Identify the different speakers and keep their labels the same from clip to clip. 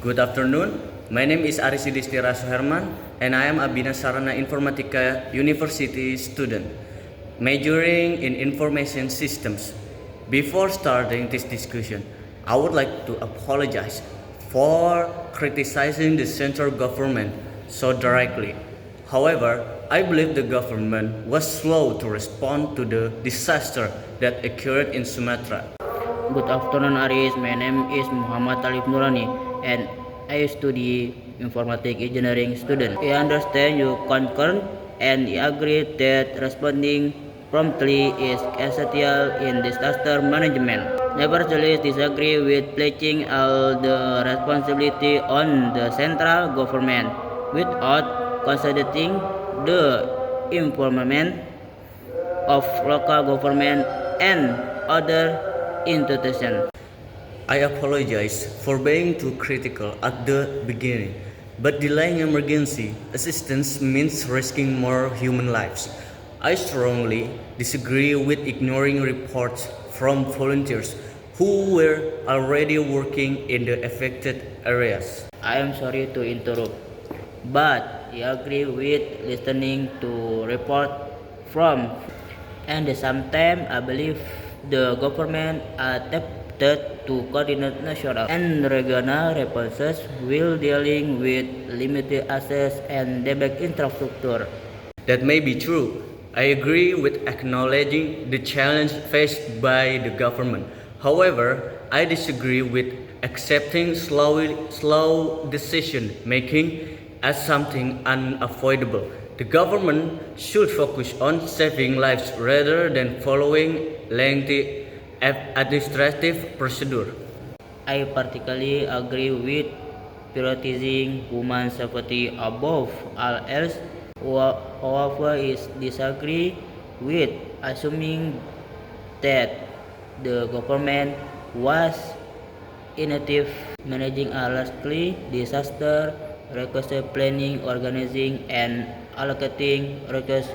Speaker 1: Good afternoon. My name is Aris Yudhistira Suherman and I am a Bina Sarana Informatika University student majoring in information systems. Before starting this discussion, I would like to apologize for criticizing the central government so directly. However, I believe the government was slow to respond to the disaster that occurred in Sumatra.
Speaker 2: Good afternoon, Aris. My name is Muhammad Talib Nurani, and I study informatic engineering student. I understand you concur and agree that responding promptly is essential in disaster management. Nevertheless, disagree with placing all the responsibility on the central government without considering the involvement of local government and other institutions.
Speaker 1: I apologize for being too critical at the beginning, but delaying emergency assistance means risking more human lives. I strongly disagree with ignoring reports from volunteers who were already working in the affected areas.
Speaker 2: I am sorry to interrupt, but I agree with listening to report from and sometimes I believe the government attempted to coordinate national and regional responses while dealing with limited access and debate infrastructure.
Speaker 1: That may be true. I agree with acknowledging the challenge faced by the government. However, I disagree with accepting slow decision making as something unavoidable. The government should focus on saving lives rather than following lengthy administrative procedure.
Speaker 2: I particularly agree with prioritizing human safety above all else. However, is disagree with assuming that the government was inactive managing a largely disaster requires planning, organizing, and allocating requests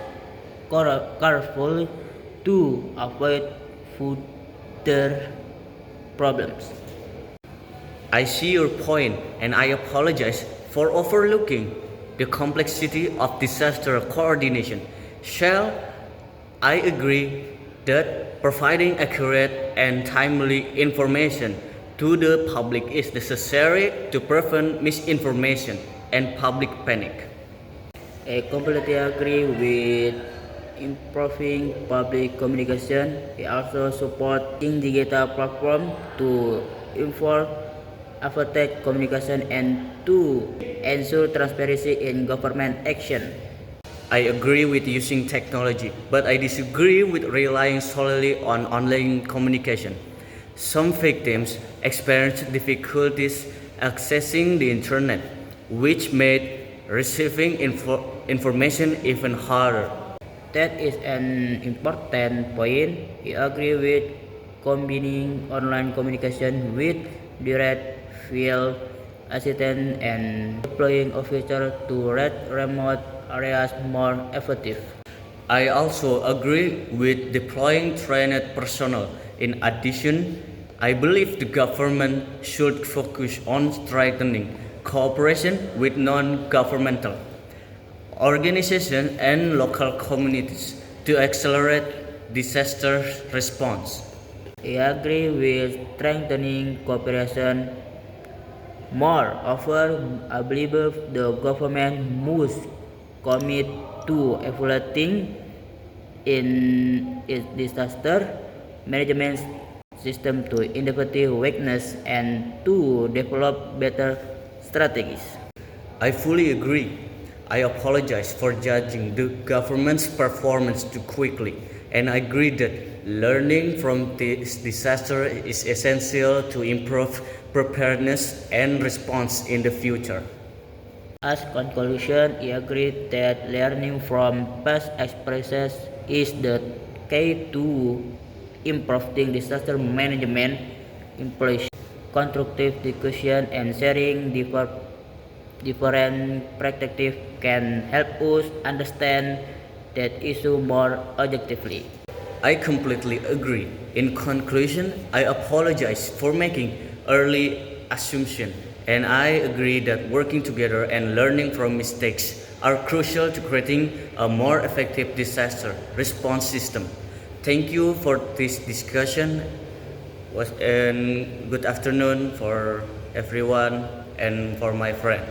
Speaker 2: carefully to avoid further problems.
Speaker 1: I see your point and I apologize for overlooking the complexity of disaster coordination. Shall I agree that providing accurate and timely information to the public is necessary to prevent misinformation and public panic.
Speaker 2: I completely agree with improving public communication. We also support digital platform to inform affected communication and to ensure transparency in government action.
Speaker 1: I agree with using technology, but I disagree with relying solely on online communication. Some victims experienced difficulties accessing the internet, which made receiving information even harder.
Speaker 2: That is an important point. I agree with combining online communication with direct field assistance and deploying officers to remote areas more effective.
Speaker 1: I also agree with deploying trained personnel. In addition, I believe the government should focus on strengthening cooperation with non-governmental organizations and local communities to accelerate disaster response.
Speaker 2: I agree with strengthening cooperation. Moreover, I believe the government must commit to evaluating in its disaster management system to identify weakness and to develop better strategies.
Speaker 1: I fully agree. I apologize for judging the government's performance too quickly, and I agree that learning from this disaster is essential to improve preparedness and response in the future.
Speaker 2: As conclusion, I agree that learning from past experiences is the key to improving disaster management, employees, constructive discussion, and sharing different perspectives can help us understand that issue more objectively.
Speaker 1: I completely agree. In conclusion, I apologize for making early assumption and I agree that working together and learning from mistakes are crucial to creating a more effective disaster response system. Thank you for this discussion. And good afternoon for everyone and for my friend.